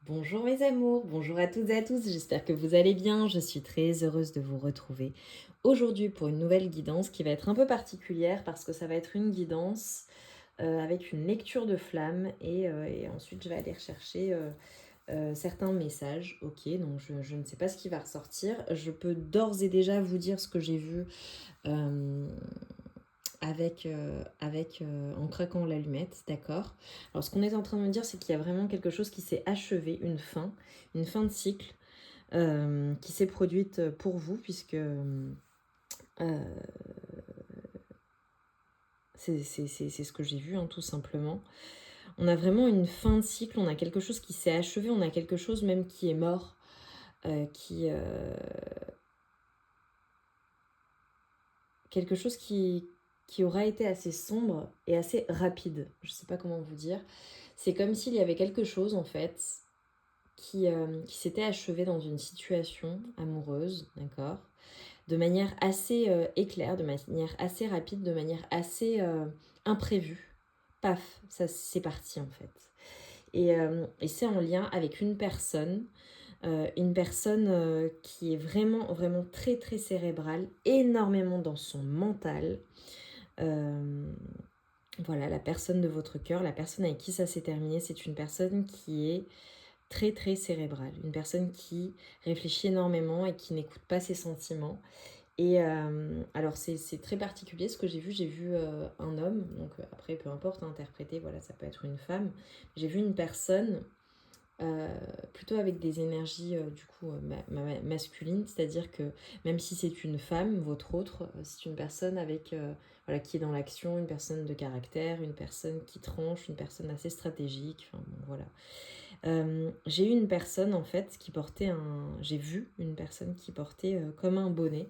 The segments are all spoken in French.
Bonjour mes amours, bonjour à toutes et à tous, j'espère que vous allez bien, je suis très heureuse de vous retrouver aujourd'hui pour une nouvelle guidance qui va être un peu particulière parce que ça va être une guidance avec une lecture de flamme et ensuite je vais aller rechercher certains messages, ok, donc je ne sais pas ce qui va ressortir, je peux d'ores et déjà vous dire ce que j'ai vu euh, en craquant l'allumette, d'accord. Alors ce qu'on est en train de me dire, c'est qu'il y a vraiment quelque chose qui s'est achevé, une fin de cycle qui s'est produite pour vous, puisque c'est ce que j'ai vu, hein, tout simplement. On a vraiment une fin de cycle, on a quelque chose qui s'est achevé, on a quelque chose même qui est mort, quelque chose qui aura été assez sombre et assez rapide. Je ne sais pas comment vous dire. C'est comme s'il y avait quelque chose, en fait, qui s'était achevé dans une situation amoureuse, d'accord, de manière assez éclair, de manière assez rapide, de manière assez imprévue. Paf, ça c'est parti en fait. Et c'est en lien avec une personne qui est vraiment, vraiment très, très cérébrale, énormément dans son mental. Euh, voilà, la personne de votre cœur, la personne avec qui ça s'est terminé, c'est une personne qui est très très cérébrale, une personne qui réfléchit énormément et qui n'écoute pas ses sentiments. Et alors c'est très particulier ce que j'ai vu un homme, donc après peu importe, interpréter, voilà, ça peut être une femme. J'ai vu une personne euh, plutôt avec des énergies du coup masculines, c'est-à-dire que même si c'est une femme, votre autre, c'est une personne avec voilà, qui est dans l'action, une personne de caractère, une personne qui tranche, une personne assez stratégique, enfin bon, voilà. J'ai eu une personne en fait qui portait un. J'ai vu une personne qui portait comme un bonnet.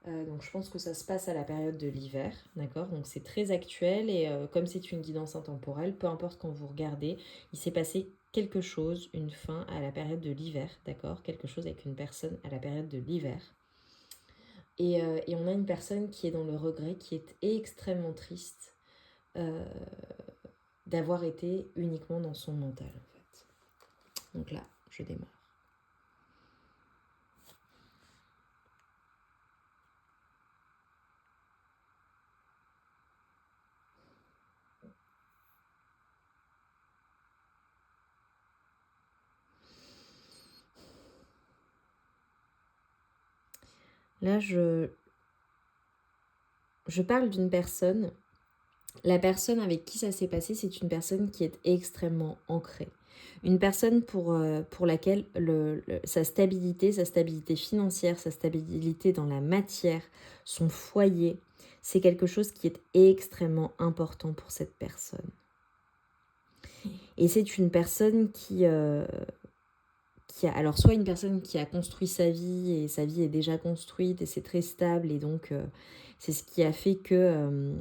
Donc je pense que ça se passe à la période de l'hiver, d'accord. Donc c'est très actuel et comme c'est une guidance intemporelle, peu importe quand vous regardez, il s'est passé quelque chose, une fin à la période de l'hiver, d'accord. Quelque chose avec une personne à la période de l'hiver. Et on a une personne qui est dans le regret, qui est extrêmement triste euh, d'avoir été uniquement dans son mental en fait. Donc là, je démarre. Là, je parle d'une personne. La personne avec qui ça s'est passé, c'est une personne qui est extrêmement ancrée. Une personne pour laquelle sa stabilité financière, sa stabilité dans la matière, son foyer, c'est quelque chose qui est extrêmement important pour cette personne. Et c'est une personne qui a, alors soit une personne qui a construit sa vie et sa vie est déjà construite et c'est très stable et donc c'est ce qui a fait que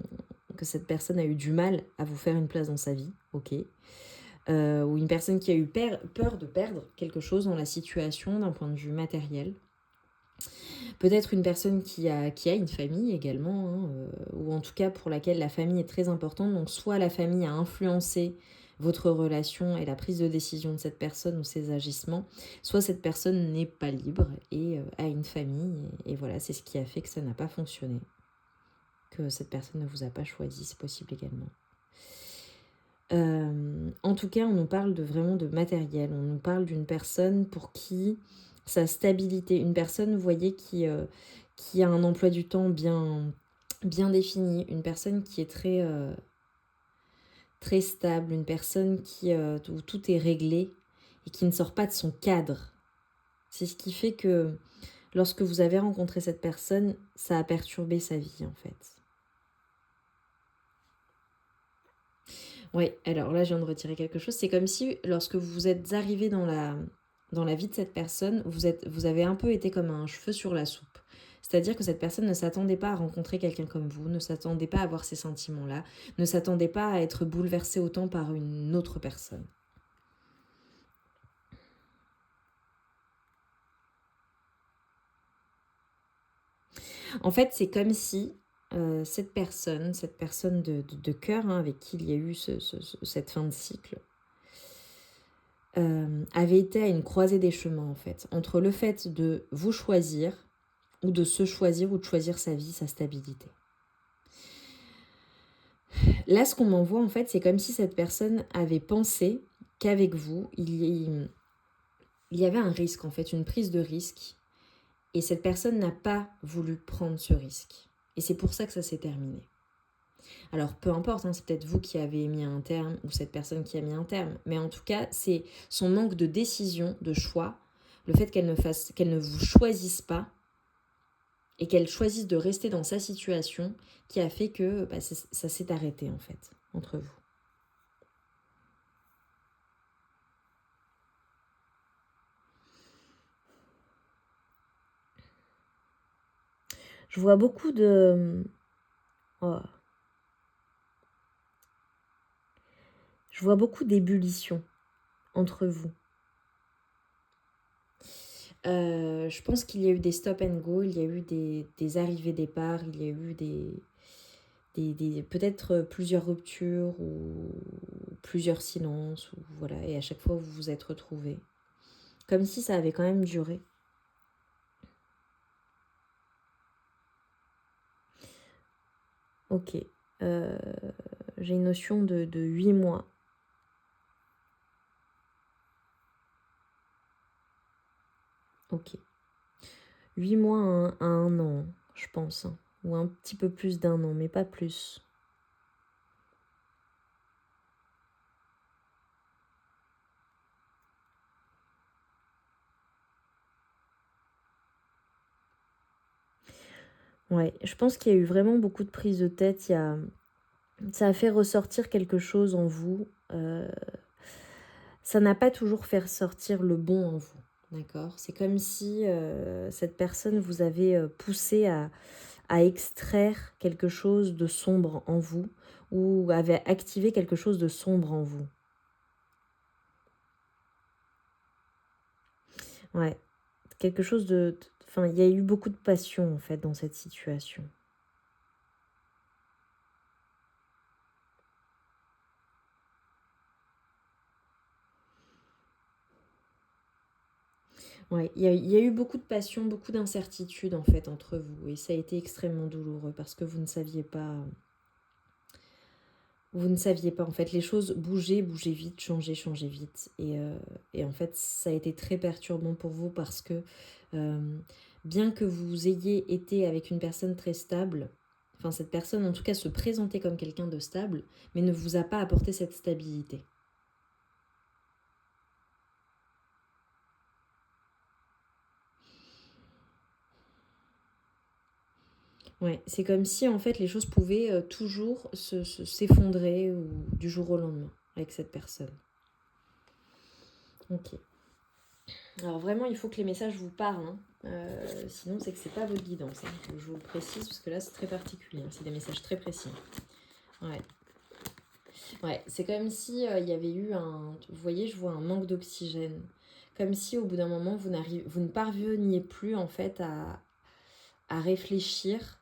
cette personne a eu du mal à vous faire une place dans sa vie, ok. Ou une personne qui a eu peur de perdre quelque chose dans la situation d'un point de vue matériel. Peut-être une personne qui a une famille également, hein, ou en tout cas pour laquelle la famille est très importante. Donc soit la famille a influencé votre relation et la prise de décision de cette personne ou ses agissements, soit cette personne n'est pas libre et a une famille. Et voilà, c'est ce qui a fait que ça n'a pas fonctionné. Que cette personne ne vous a pas choisi, c'est possible également. En tout cas, on nous parle vraiment de matériel. On nous parle d'une personne pour qui sa stabilité, une personne, vous voyez, qui a un emploi du temps bien défini, une personne qui est très stable, une personne où tout est réglé et qui ne sort pas de son cadre. C'est ce qui fait que lorsque vous avez rencontré cette personne, ça a perturbé sa vie en fait. Oui, alors là, je viens de retirer quelque chose. C'est comme si, lorsque vous êtes arrivé dans la vie de cette personne, vous avez un peu été comme un cheveu sur la soupe. C'est-à-dire que cette personne ne s'attendait pas à rencontrer quelqu'un comme vous, ne s'attendait pas à avoir ces sentiments-là, ne s'attendait pas à être bouleversée autant par une autre personne. En fait, c'est comme si cette personne de cœur, hein, avec qui il y a eu cette fin de cycle, avait été à une croisée des chemins, en fait, entre le fait de vous choisir, ou de se choisir, ou de choisir sa vie, sa stabilité. Là, ce qu'on m'envoie, en fait, c'est comme si cette personne avait pensé qu'avec vous, il y avait un risque, en fait, une prise de risque, et cette personne n'a pas voulu prendre ce risque. Et c'est pour ça que ça s'est terminé. Alors, peu importe, hein, c'est peut-être vous qui avez mis un terme ou cette personne qui a mis un terme. Mais en tout cas, c'est son manque de décision, de choix, le fait qu'elle ne vous choisisse pas et qu'elle choisisse de rester dans sa situation qui a fait que ça s'est arrêté en fait, entre vous. Je vois beaucoup de... Oh. Je vois beaucoup d'ébullition entre vous. Je pense qu'il y a eu des stop and go, il y a eu des arrivées-départs, il y a eu peut-être plusieurs ruptures ou plusieurs silences, ou voilà, et à chaque fois vous vous êtes retrouvés. Comme si ça avait quand même duré. Ok. J'ai une notion de 8 mois. Ok. 8 mois à 1 an, je pense. Hein. Ou un petit peu plus d'1 an, mais pas plus. Ouais, je pense qu'il y a eu vraiment beaucoup de prises de tête. Ça a fait ressortir quelque chose en vous. Ça n'a pas toujours fait ressortir le bon en vous. D'accord ? C'est comme si cette personne vous avait poussé à extraire quelque chose de sombre en vous ou avait activé quelque chose de sombre en vous. Ouais, quelque chose de... Enfin, il y a eu beaucoup de passion en fait dans cette situation. Ouais, il y a eu beaucoup de passion, beaucoup d'incertitude en fait entre vous et ça a été extrêmement douloureux parce que vous ne saviez pas... Vous ne saviez pas en fait, les choses bougeaient vite, changeaient vite et en fait ça a été très perturbant pour vous parce que bien que vous ayez été avec une personne très stable, enfin cette personne en tout cas se présentait comme quelqu'un de stable, mais ne vous a pas apporté cette stabilité. Ouais, c'est comme si en fait les choses pouvaient toujours s'effondrer ou du jour au lendemain avec cette personne. Ok. Alors vraiment, il faut que les messages vous parlent. Hein. Sinon, c'est que c'est pas votre guidance. Hein. Je vous le précise parce que là, c'est très particulier. Hein. C'est des messages très précis. Ouais. Ouais, c'est comme si il y avait eu un... Vous voyez, je vois un manque d'oxygène. Comme si au bout d'un moment, vous ne parveniez plus en fait à réfléchir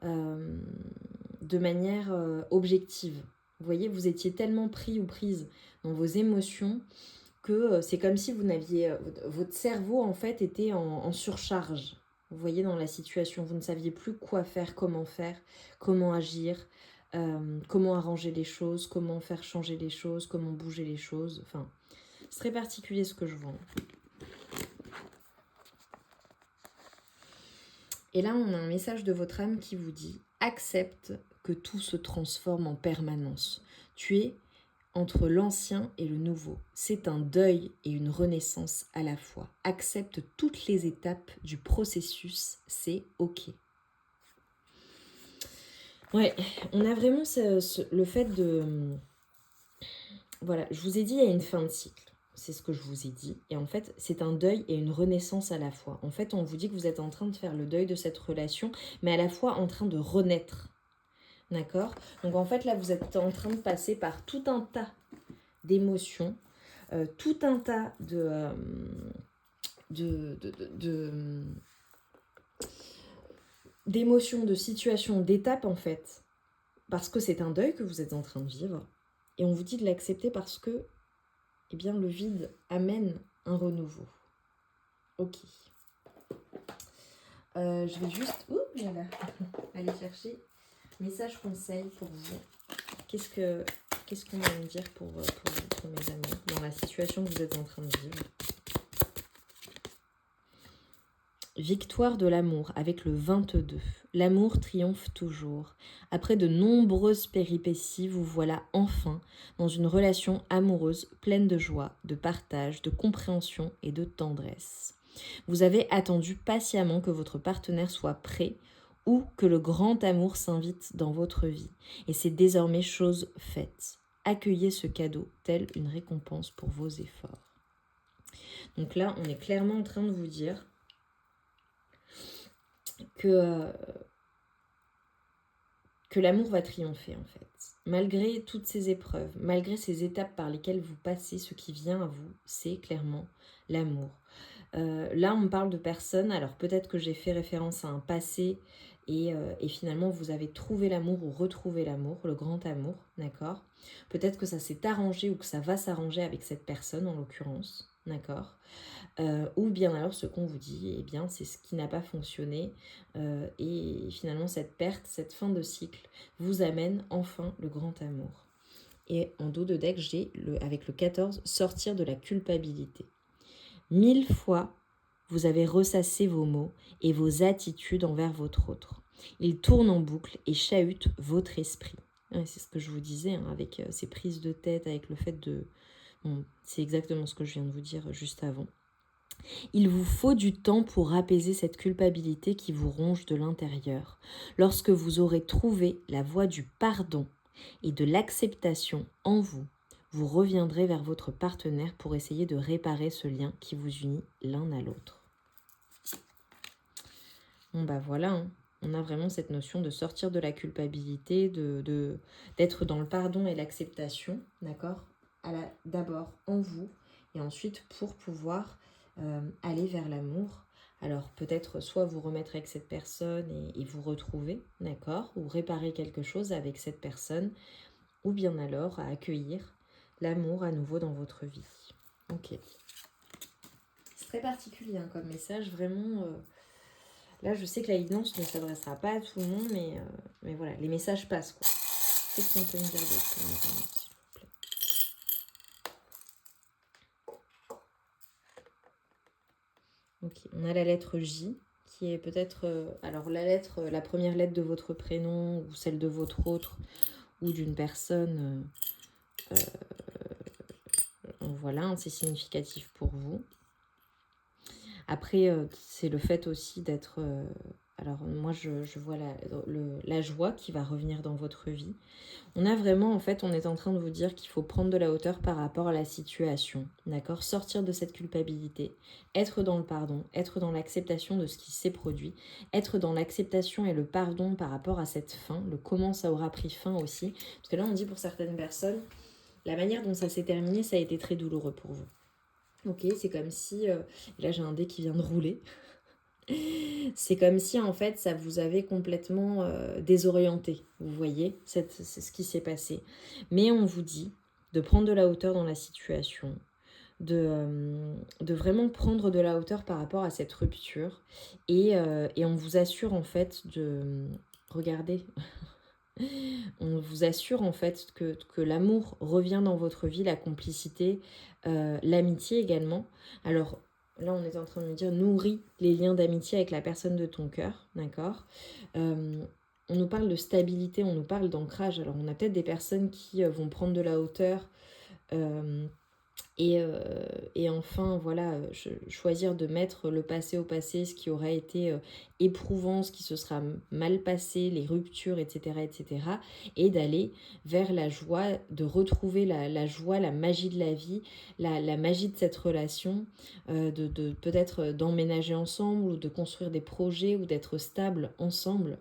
de manière objective. Vous voyez, vous étiez tellement pris ou prise dans vos émotions que c'est comme si vous n'aviez... votre cerveau, en fait, était en surcharge. Vous voyez, dans la situation, vous ne saviez plus quoi faire, comment agir, comment arranger les choses, comment faire changer les choses, comment bouger les choses. Enfin, c'est très particulier ce que je vois. Et là, on a un message de votre âme qui vous dit « Accepte que tout se transforme en permanence. Tu es entre l'ancien et le nouveau. C'est un deuil et une renaissance à la fois. Accepte toutes les étapes du processus, c'est ok. » Ouais, on a vraiment le fait de... Voilà, je vous ai dit, il y a une fin de cycle. C'est ce que je vous ai dit. Et en fait, c'est un deuil et une renaissance à la fois. En fait, on vous dit que vous êtes en train de faire le deuil de cette relation, mais à la fois en train de renaître. D'accord ? Donc en fait, là, vous êtes en train de passer par tout un tas d'émotions, tout un tas d'émotions, de situations, d'étapes en fait, parce que c'est un deuil que vous êtes en train de vivre, et on vous dit de l'accepter parce que eh bien le vide amène un renouveau. Ok. Je vais juste aller chercher message conseil pour vous. Qu'est-ce qu'on va me dire pour vous, pour mes amis, dans la situation que vous êtes en train de vivre? Victoire de l'amour avec le 22. L'amour triomphe toujours. Après de nombreuses péripéties, vous voilà enfin dans une relation amoureuse pleine de joie, de partage, de compréhension et de tendresse. Vous avez attendu patiemment que votre partenaire soit prêt ou que le grand amour s'invite dans votre vie. Et c'est désormais chose faite. Accueillez ce cadeau tel une récompense pour vos efforts. Donc là, on est clairement en train de vous dire que l'amour va triompher en fait. Malgré toutes ces épreuves, malgré ces étapes par lesquelles vous passez, ce qui vient à vous, c'est clairement l'amour. Là, on parle de personnes, alors peut-être que j'ai fait référence à un passé et finalement vous avez trouvé l'amour ou retrouvé l'amour, le grand amour, d'accord? Peut-être que ça s'est arrangé ou que ça va s'arranger avec cette personne en l'occurrence, d'accord? Ou bien alors ce qu'on vous dit, eh bien c'est ce qui n'a pas fonctionné et finalement cette perte, cette fin de cycle vous amène enfin le grand amour. Et en dos de deck, j'ai avec le 14, sortir de la culpabilité. 1000 fois, vous avez ressassé vos mots et vos attitudes envers votre autre. Ils tournent en boucle et chahutent votre esprit. C'est ce que je vous disais, hein, avec ces prises de tête, avec le fait de... Bon, c'est exactement ce que je viens de vous dire juste avant. Il vous faut du temps pour apaiser cette culpabilité qui vous ronge de l'intérieur. Lorsque vous aurez trouvé la voie du pardon et de l'acceptation en vous, vous reviendrez vers votre partenaire pour essayer de réparer ce lien qui vous unit l'un à l'autre. Bon bah voilà, hein. On a vraiment cette notion de sortir de la culpabilité, d'être dans le pardon et l'acceptation, d'accord? D'abord en vous et ensuite pour pouvoir aller vers l'amour. Alors peut-être soit vous remettre avec cette personne et vous retrouver, d'accord? Ou réparer quelque chose avec cette personne, ou bien alors à accueillir l'amour à nouveau dans votre vie. Ok. C'est très particulier hein, comme message, vraiment. Là, je sais que la guidance ne s'adressera pas à tout le monde, mais voilà, les messages passent, quoi. Qu'est-ce qu'on peut me dire d'autre, s'il vous plaît? Ok, on a la lettre J, qui est peut-être... alors, la première lettre de votre prénom, ou celle de votre autre, ou d'une personne... voilà, hein, c'est significatif pour vous. Après, c'est le fait aussi d'être... alors, moi, je vois la joie qui va revenir dans votre vie. On a vraiment, en fait, on est en train de vous dire qu'il faut prendre de la hauteur par rapport à la situation, d'accord? Sortir de cette culpabilité, être dans le pardon, être dans l'acceptation de ce qui s'est produit, être dans l'acceptation et le pardon par rapport à cette fin, le comment ça aura pris fin aussi. Parce que là, on dit pour certaines personnes, la manière dont ça s'est terminé, ça a été très douloureux pour vous. Ok, c'est comme si... là, j'ai un dé qui vient de rouler. C'est comme si, en fait, ça vous avait complètement désorienté. Vous voyez, c'est ce qui s'est passé. Mais on vous dit de prendre de la hauteur dans la situation, de vraiment prendre de la hauteur par rapport à cette rupture. Et on vous assure, en fait, de... Regardez... On vous assure en fait que l'amour revient dans votre vie, la complicité, l'amitié également. Alors là, on est en train de me dire nourris les liens d'amitié avec la personne de ton cœur, d'accord? On nous parle de stabilité, on nous parle d'ancrage. Alors on a peut-être des personnes qui vont prendre de la hauteur et enfin, voilà, choisir de mettre le passé au passé, ce qui aurait été éprouvant, ce qui se sera mal passé, les ruptures, etc., etc., et d'aller vers la joie, de retrouver la joie, la magie de la vie, la magie de cette relation, de peut-être d'emménager ensemble ou de construire des projets ou d'être stable ensemble.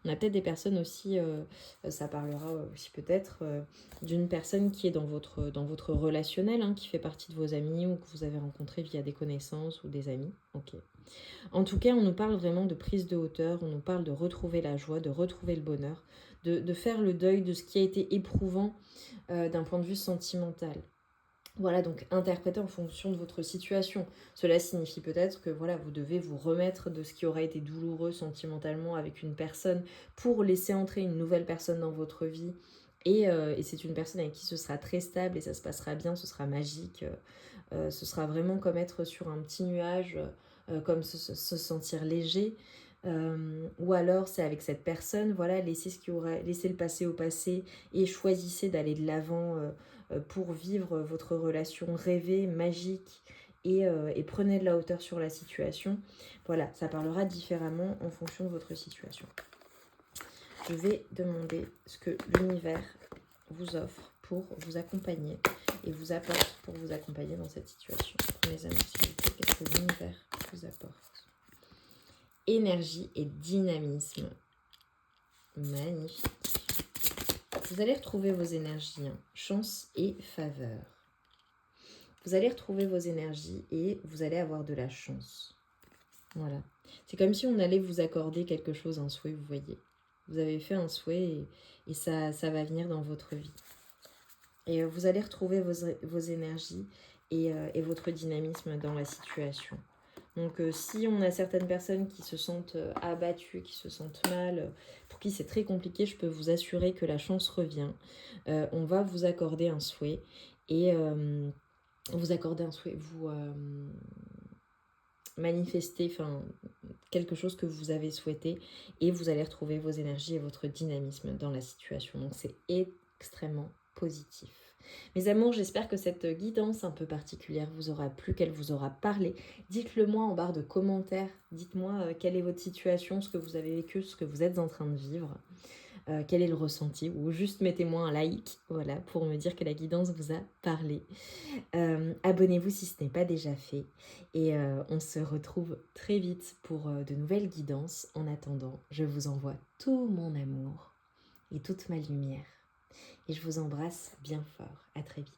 On a peut-être des personnes aussi, ça parlera aussi peut-être d'une personne qui est dans votre relationnel, hein, qui fait partie de vos amis ou que vous avez rencontré via des connaissances ou des amis. Ok. En tout cas, on nous parle vraiment de prise de hauteur, on nous parle de retrouver la joie, de retrouver le bonheur, de faire le deuil de ce qui a été éprouvant d'un point de vue sentimental. Voilà, donc interprétez en fonction de votre situation. Cela signifie peut-être que voilà, vous devez vous remettre de ce qui aura été douloureux sentimentalement avec une personne pour laisser entrer une nouvelle personne dans votre vie. Et c'est une personne avec qui ce sera très stable et ça se passera bien, ce sera magique. Ce sera vraiment comme être sur un petit nuage, comme se sentir léger. Ou alors c'est avec cette personne, voilà, laissez le passé au passé et choisissez d'aller de l'avant pour vivre votre relation rêvée, magique et prenez de la hauteur sur la situation. Voilà, ça parlera différemment en fonction de votre situation. Je vais demander ce que l'univers vous offre pour vous accompagner et vous apporte pour vous accompagner dans cette situation. Mes amis, s'il vous plaît, qu'est-ce que l'univers vous apporte? Énergie et dynamisme. Magnifique. Vous allez retrouver vos énergies, hein. Chance et faveur. Vous allez retrouver vos énergies et vous allez avoir de la chance. Voilà. C'est comme si on allait vous accorder quelque chose, un souhait, vous voyez. Vous avez fait un souhait et ça va venir dans votre vie. Et vous allez retrouver vos énergies et votre dynamisme dans la situation. Donc si on a certaines personnes qui se sentent abattues, qui se sentent mal, pour qui c'est très compliqué, je peux vous assurer que la chance revient. On va vous accorder un souhait et vous manifester quelque chose que vous avez souhaité et vous allez retrouver vos énergies et votre dynamisme dans la situation. Donc c'est extrêmement positif. Mes amours, j'espère que cette guidance un peu particulière vous aura plu, qu'elle vous aura parlé. Dites-le moi en barre de commentaires. Dites-moi quelle est votre situation, ce que vous avez vécu, ce que vous êtes en train de vivre. Quel est le ressenti, ou juste mettez-moi un like, voilà, pour me dire que la guidance vous a parlé. Abonnez-vous si ce n'est pas déjà fait et on se retrouve très vite pour de nouvelles guidances. En attendant, je vous envoie tout mon amour et toute ma lumière et je vous embrasse bien fort. À très vite.